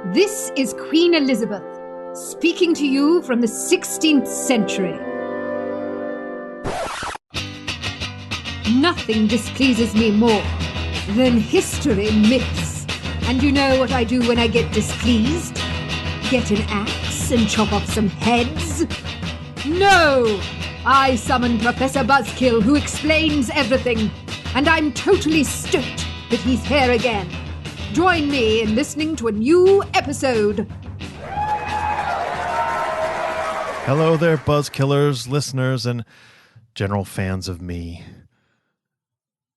This is Queen Elizabeth, speaking to you from the 16th century. Nothing displeases me more than history myths. And you know what I do when I get displeased? Get an axe and chop off some heads? No! I summon Professor Buzzkill, who explains everything. And I'm totally stoked that he's here again. Join me in listening to a new episode. Hello there, Buzzkillers, listeners, and general fans of me.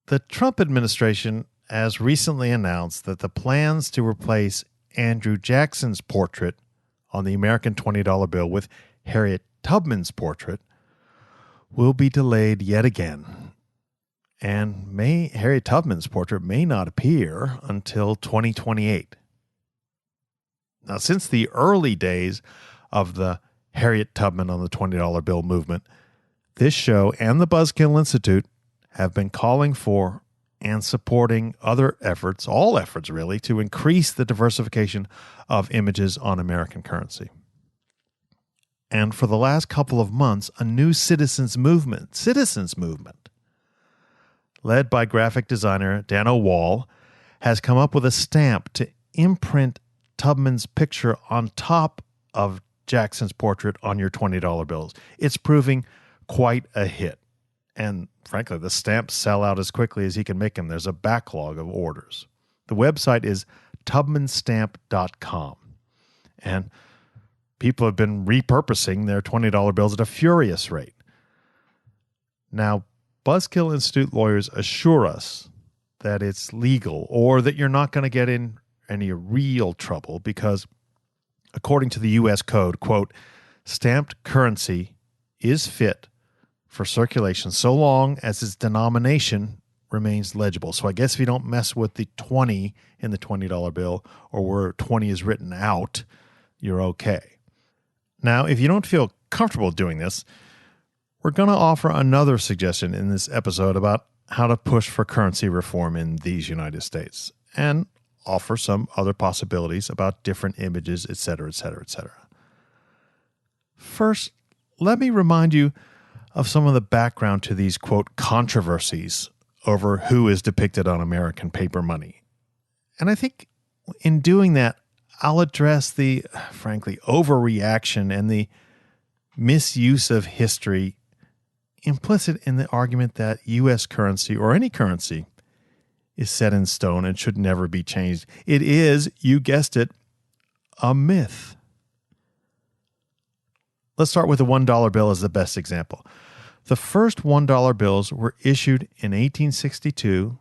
The Trump administration has recently announced that the plans to replace Andrew Jackson's portrait on the American $20 bill with Harriet Tubman's portrait will be delayed yet again. And Harriet Tubman's portrait may not appear until 2028. Now, since the early days of the Harriet Tubman on the $20 bill movement, this show and the Buzzkill Institute have been calling for and supporting other efforts, all efforts really, to increase the diversification of images on American currency. And for the last couple of months, a new citizens movement, led by graphic designer Dano Wall, has come up with a stamp to imprint Tubman's picture on top of Jackson's portrait on your $20 bills. It's proving quite a hit. And frankly, the stamps sell out as quickly as he can make them. There's a backlog of orders. The website is tubmanstamp.com. And people have been repurposing their $20 bills at a furious rate. Now, Buzzkill Institute lawyers assure us that it's legal or that you're not going to get in any real trouble because, according to the U.S. Code, quote, stamped currency is fit for circulation so long as its denomination remains legible. So I guess if you don't mess with the 20 in the $20 bill or where 20 is written out, you're okay. Now, if you don't feel comfortable doing this, we're going to offer another suggestion in this episode about how to push for currency reform in these United States and offer some other possibilities about different images, etc., etc., etc. First, let me remind you of some of the background to these, quote, controversies over who is depicted on American paper money. And I think in doing that, I'll address the, frankly, overreaction and the misuse of history implicit in the argument that U.S. currency or any currency is set in stone and should never be changed. It is, you guessed it, a myth. Let's start with the $1 bill as the best example. The first $1 bills were issued in 1862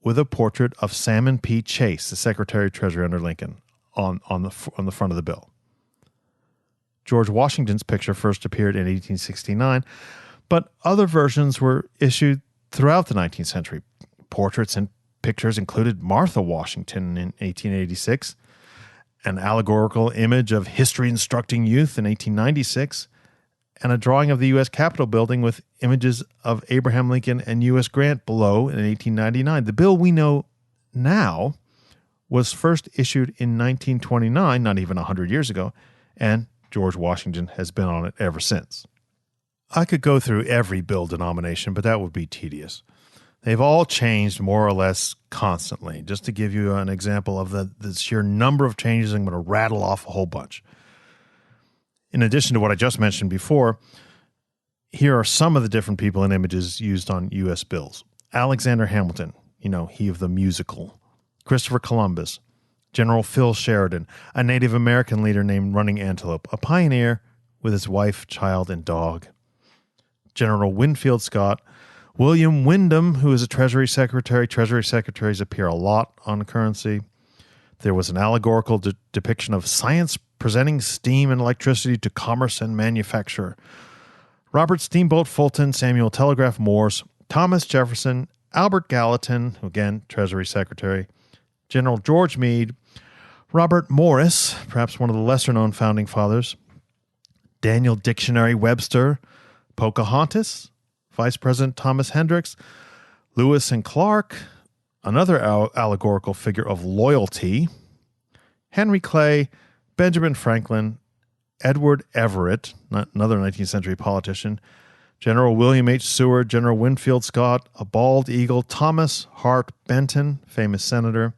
with a portrait of Salmon P. Chase, the Secretary of Treasury under Lincoln, on the front of the bill. George Washington's picture first appeared in 1869, but other versions were issued throughout the 19th century. Portraits and pictures included Martha Washington in 1886, an allegorical image of history instructing youth in 1896, and a drawing of the U.S. Capitol building with images of Abraham Lincoln and U.S. Grant below in 1899. The bill we know now was first issued in 1929, not even 100 years ago, and George Washington has been on it ever since. I could go through every bill denomination, but that would be tedious. They've all changed more or less constantly. Just to give you an example of the sheer number of changes, I'm going to rattle off a whole bunch. In addition to what I just mentioned before, here are some of the different people and images used on U.S. bills. Alexander Hamilton, he of the musical. Christopher Columbus. General Phil Sheridan, a Native American leader named Running Antelope, a pioneer with his wife, child, and dog. General Winfield Scott, William Windom, who is a Treasury Secretary. Treasury Secretaries appear a lot on currency. There was an allegorical depiction of science presenting steam and electricity to commerce and manufacture. Robert Steamboat Fulton, Samuel Telegraph Morse, Thomas Jefferson, Albert Gallatin, again, Treasury Secretary, General George Meade, Robert Morris, perhaps one of the lesser-known founding fathers, Daniel Dictionary Webster, Pocahontas, Vice President Thomas Hendricks, Lewis and Clark, another allegorical figure of loyalty, Henry Clay, Benjamin Franklin, Edward Everett, another 19th century politician, General William H. Seward, General Winfield Scott, a bald eagle, Thomas Hart Benton, famous senator,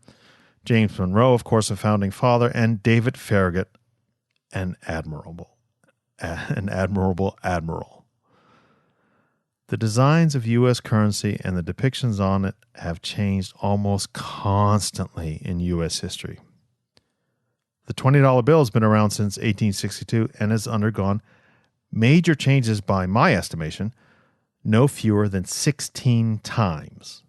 James Monroe, of course, a founding father, and David Farragut, an admirable admiral. The designs of U.S. currency and the depictions on it have changed almost constantly in U.S. history. The $20 bill has been around since 1862 and has undergone major changes by my estimation, no fewer than 16 times.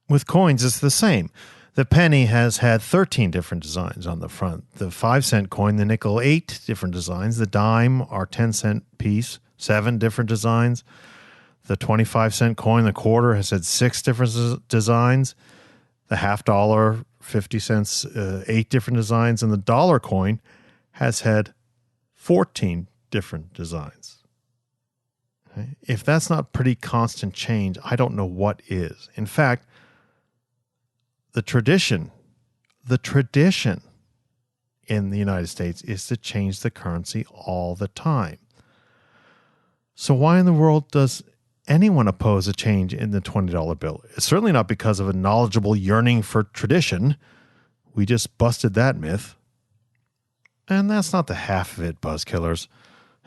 With coins, it's the same. The penny has had 13 different designs on the front. The 5-cent coin, the nickel, 8 different designs. The dime, our 10-cent piece, 7 different designs. The 25-cent coin, the quarter, has had 6 different designs. The half dollar, 50 cents, 8 different designs. And the dollar coin has had 14 different designs. Okay? If that's not pretty constant change, I don't know what is. In fact, the tradition in the United States is to change the currency all the time. So why in the world does anyone oppose a change in the $20 bill? It's certainly not because of a knowledgeable yearning for tradition. We just busted that myth. And that's not the half of it, buzzkillers.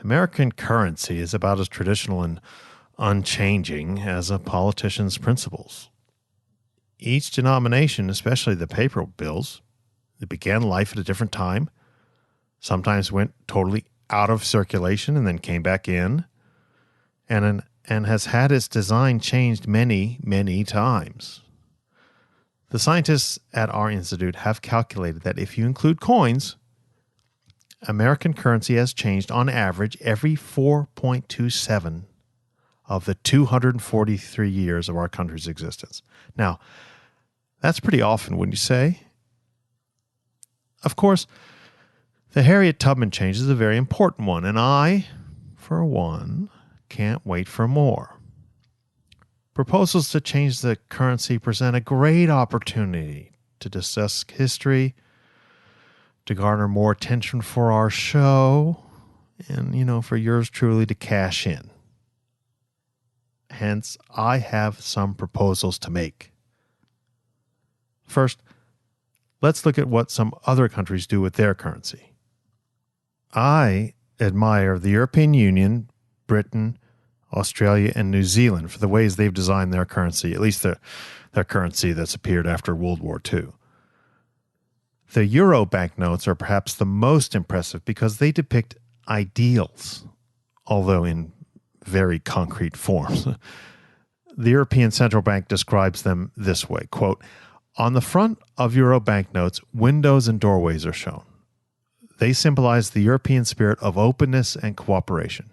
American currency is about as traditional and unchanging as a politician's principles. Each denomination, especially the paper bills, they began life at a different time, sometimes went totally out of circulation and then came back in, and has had its design changed many, many times. The scientists at our institute have calculated that if you include coins, American currency has changed on average every 4.27 of the 243 years of our country's existence. Now, that's pretty often, wouldn't you say? Of course, the Harriet Tubman change is a very important one, and I, for one, can't wait for more. Proposals to change the currency present a great opportunity to discuss history, to garner more attention for our show, and, for yours truly to cash in. Hence, I have some proposals to make. First, let's look at what some other countries do with their currency. I admire the European Union, Britain, Australia, and New Zealand for the ways they've designed their currency, at least their currency that's appeared after World War II. The euro banknotes are perhaps the most impressive because they depict ideals, although in very concrete forms. The European Central Bank describes them this way, quote, "On the front of euro banknotes, windows and doorways are shown. They symbolize the European spirit of openness and cooperation.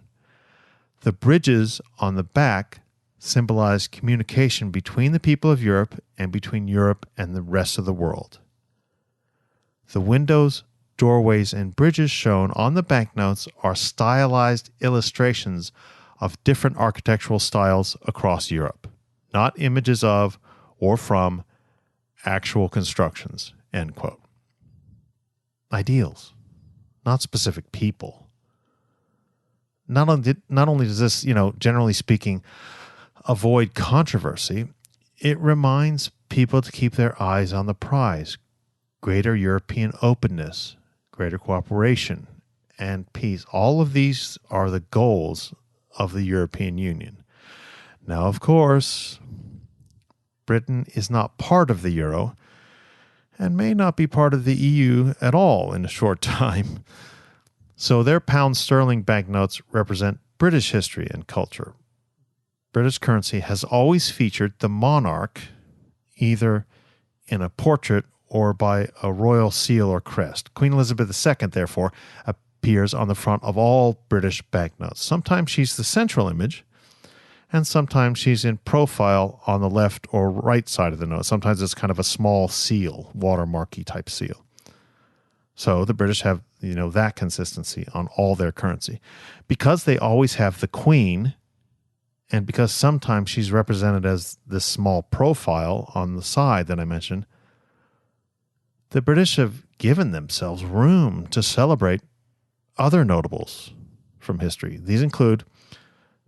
The bridges on the back symbolize communication between the people of Europe and between Europe and the rest of the world. The windows, doorways, and bridges shown on the banknotes are stylized illustrations of different architectural styles across Europe, not images of or from actual constructions," end quote. Ideals, not specific people. Not only does this, generally speaking, avoid controversy, it reminds people to keep their eyes on the prize: greater European openness, greater cooperation, and peace. All of these are the goals of the European Union. Now, of course, Britain is not part of the euro and may not be part of the EU at all in a short time. So their pound sterling banknotes represent British history and culture. British currency has always featured the monarch either in a portrait or by a royal seal or crest. Queen Elizabeth II, therefore, appears on the front of all British banknotes. Sometimes she's the central image, and sometimes she's in profile on the left or right side of the note. Sometimes it's kind of a small seal, watermarky type seal. So the British have, that consistency on all their currency. Because they always have the Queen, and because sometimes she's represented as this small profile on the side that I mentioned, the British have given themselves room to celebrate other notables from history. These include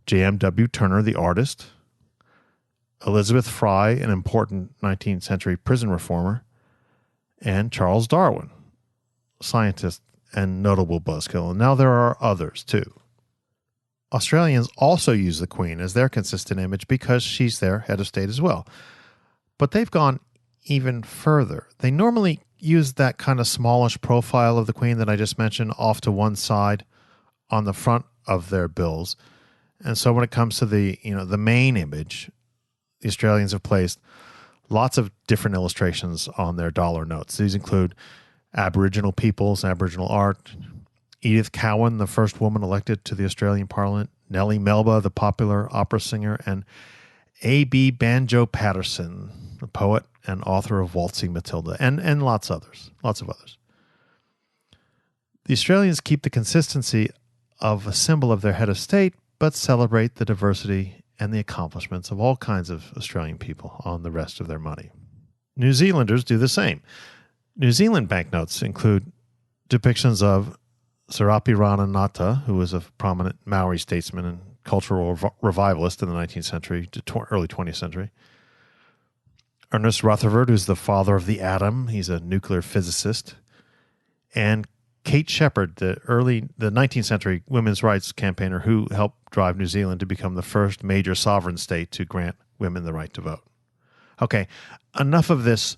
J.M.W. Turner, the artist, Elizabeth Fry, an important 19th century prison reformer, and Charles Darwin, scientist and notable buzzkill. And now there are others too. Australians also use the Queen as their consistent image because she's their head of state as well. But they've gone even further. They normally use that kind of smallish profile of the Queen that I just mentioned off to one side on the front of their bills. And so when it comes to the main image, the Australians have placed lots of different illustrations on their dollar notes. These include Aboriginal peoples, Aboriginal art, Edith Cowan, the first woman elected to the Australian Parliament, Nellie Melba, the popular opera singer, and A.B. Banjo Patterson, the poet and author of Waltzing Matilda, and lots of others. The Australians keep the consistency of a symbol of their head of state, but celebrate the diversity and the accomplishments of all kinds of Australian people on the rest of their money. New Zealanders do the same. New Zealand banknotes include depictions of Serapi Ranganatha, who was a prominent Maori statesman and cultural revivalist in the 19th century to early 20th century. Ernest Rutherford, who's the father of the atom. He's a nuclear physicist. And Kate Shepherd, the 19th century women's rights campaigner who helped drive New Zealand to become the first major sovereign state to grant women the right to vote. Okay, enough of this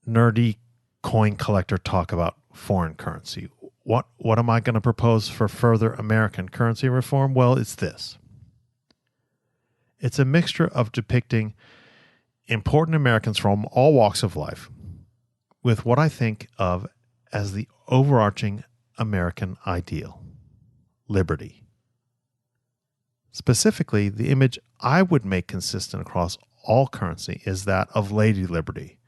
nerdy coin collector talk about foreign currency. What am I going to propose for further American currency reform? Well, it's this. It's a mixture of depicting important Americans from all walks of life with what I think of as the overarching American ideal, liberty. Specifically, the image I would make consistent across all currency is that of Lady Liberty,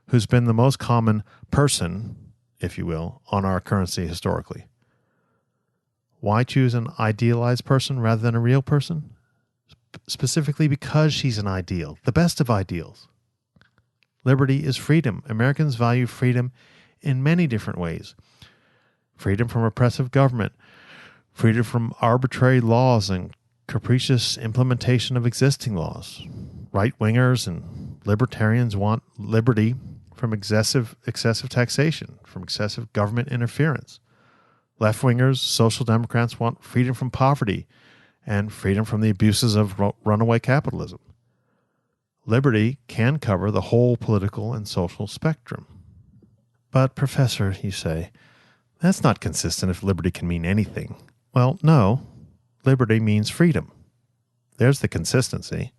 who's been the most common person, if you will, on our currency historically. Why choose an idealized person rather than a real person? Specifically because she's an ideal, the best of ideals. Liberty is freedom. Americans value freedom in many different ways. Freedom from oppressive government, freedom from arbitrary laws and capricious implementation of existing laws. Right-wingers and libertarians want liberty from excessive taxation, from excessive government interference. Left-wingers, social democrats want freedom from poverty and freedom from the abuses of runaway capitalism. Liberty can cover the whole political and social spectrum. But, Professor, you say, that's not consistent if liberty can mean anything. Well, no. Liberty means freedom. There's the consistency.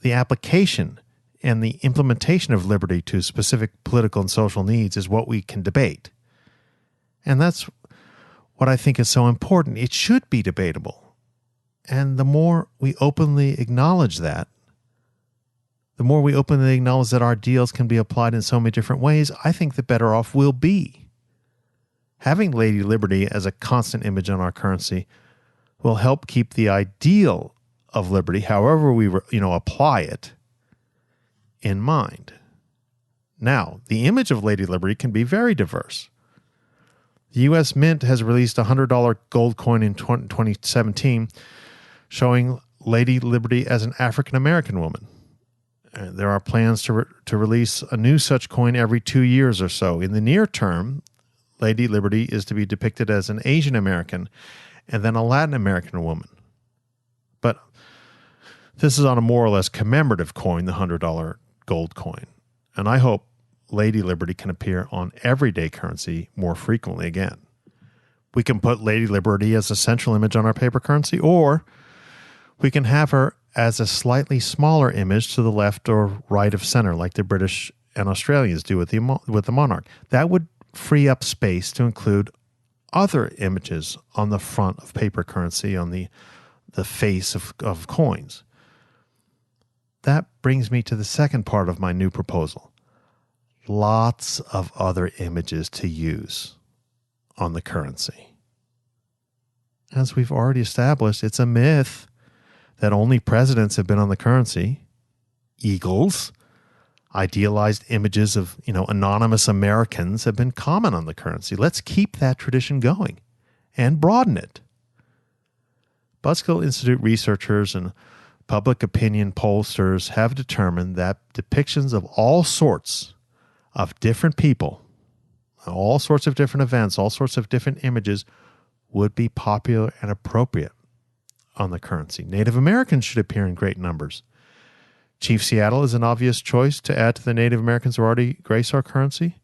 The application and the implementation of liberty to specific political and social needs is what we can debate. And that's what I think is so important. It should be debatable. And the more we openly acknowledge that, the more we openly acknowledge that our ideals can be applied in so many different ways, I think the better off we'll be. Having Lady Liberty as a constant image on our currency will help keep the ideal of liberty, however we apply it, in mind. Now, the image of Lady Liberty can be very diverse. The U.S. Mint has released a $100 gold coin in 2017 showing Lady Liberty as an African-American woman. There are plans to release a new such coin every 2 years or so. In the near term, Lady Liberty is to be depicted as an Asian American and then a Latin American woman. But this is on a more or less commemorative coin, the $100 gold coin. And I hope Lady Liberty can appear on everyday currency more frequently again. We can put Lady Liberty as a central image on our paper currency, or we can have her as a slightly smaller image to the left or right of center, like the British and Australians do with the monarch. That would free up space to include other images on the front of paper currency, on the face of coins. That brings me to the second part of my new proposal. Lots of other images to use on the currency. As we've already established, it's a myth that only presidents have been on the currency. Eagles. Idealized images of, anonymous Americans have been common on the currency. Let's keep that tradition going and broaden it. Buzzkill Institute researchers and public opinion pollsters have determined that depictions of all sorts of different people, all sorts of different events, all sorts of different images would be popular and appropriate on the currency. Native Americans should appear in great numbers. Chief Seattle is an obvious choice to add to the Native Americans who already grace our currency.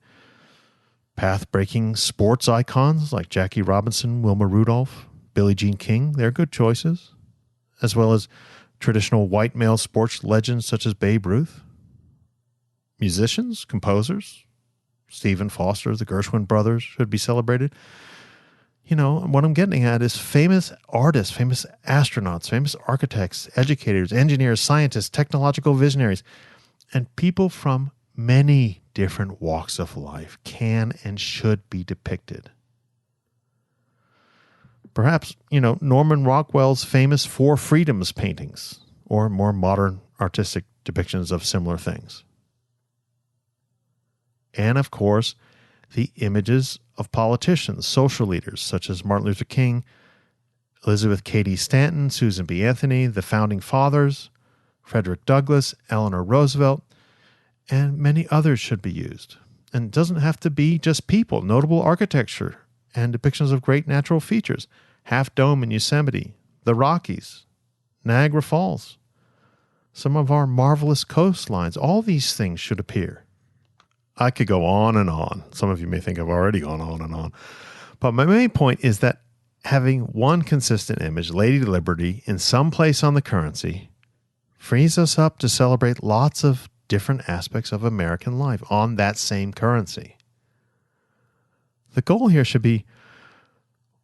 Path-breaking sports icons like Jackie Robinson, Wilma Rudolph, Billie Jean King, they're good choices, as well as traditional white male sports legends such as Babe Ruth. Musicians, composers, Stephen Foster, the Gershwin brothers should be celebrated. What I'm getting at is famous artists, famous astronauts, famous architects, educators, engineers, scientists, technological visionaries, and people from many different walks of life can and should be depicted. Perhaps, Norman Rockwell's famous Four Freedoms paintings, or more modern artistic depictions of similar things. And of course, the images of politicians, social leaders such as Martin Luther King, Elizabeth Cady Stanton, Susan B. Anthony, the Founding Fathers, Frederick Douglass, Eleanor Roosevelt, and many others should be used. And it doesn't have to be just people. Notable architecture and depictions of great natural features. Half Dome in Yosemite, the Rockies, Niagara Falls, some of our marvelous coastlines. All these things should appear. I could go on and on. Some of you may think I've already gone on and on. But my main point is that having one consistent image, Lady Liberty, in some place on the currency frees us up to celebrate lots of different aspects of American life on that same currency. The goal here should be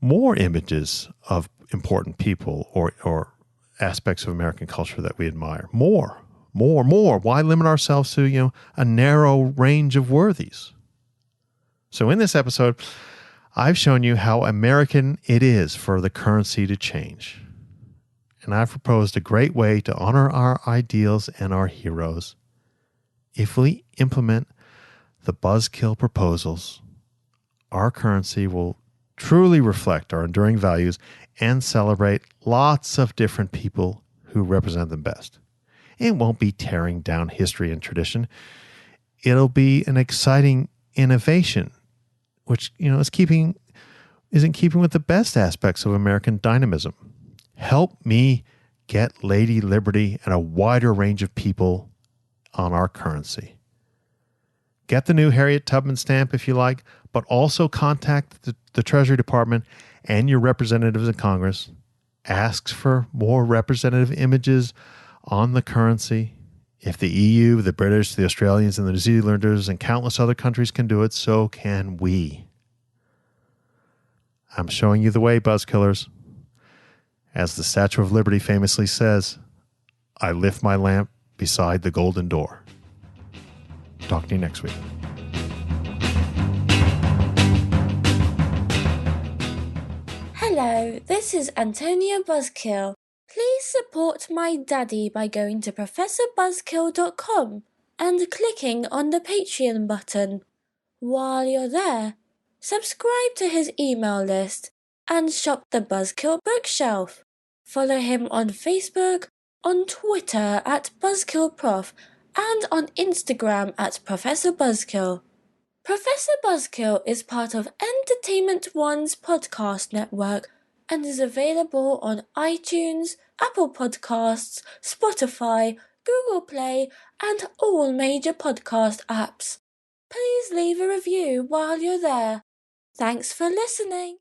more images of important people or aspects of American culture that we admire. More. Why limit ourselves to, a narrow range of worthies? So in this episode, I've shown you how American it is for the currency to change. And I've proposed a great way to honor our ideals and our heroes. If we implement the Buzzkill proposals, our currency will truly reflect our enduring values and celebrate lots of different people who represent them best. It won't be tearing down history and tradition. It'll be an exciting innovation, which, isn't keeping with the best aspects of American dynamism. Help me get Lady Liberty and a wider range of people on our currency. Get the new Harriet Tubman stamp if you like, but also contact the Treasury Department and your representatives in Congress. Ask for more representative images on the currency. If the EU, the British, the Australians, and the New Zealanders, and countless other countries can do it, so can we. I'm showing you the way, Buzzkillers. As the Statue of Liberty famously says, I lift my lamp beside the golden door. Talk to you next week. Hello, this is Antonia Buzzkill. Please support my daddy by going to ProfessorBuzzkill.com and clicking on the Patreon button. While you're there, subscribe to his email list and shop the Buzzkill bookshelf. Follow him on Facebook, on Twitter at BuzzkillProf, and on Instagram at Professor Buzzkill. Professor Buzzkill is part of Entertainment One's podcast network and is available on iTunes, Apple Podcasts, Spotify, Google Play, and all major podcast apps. Please leave a review while you're there. Thanks for listening.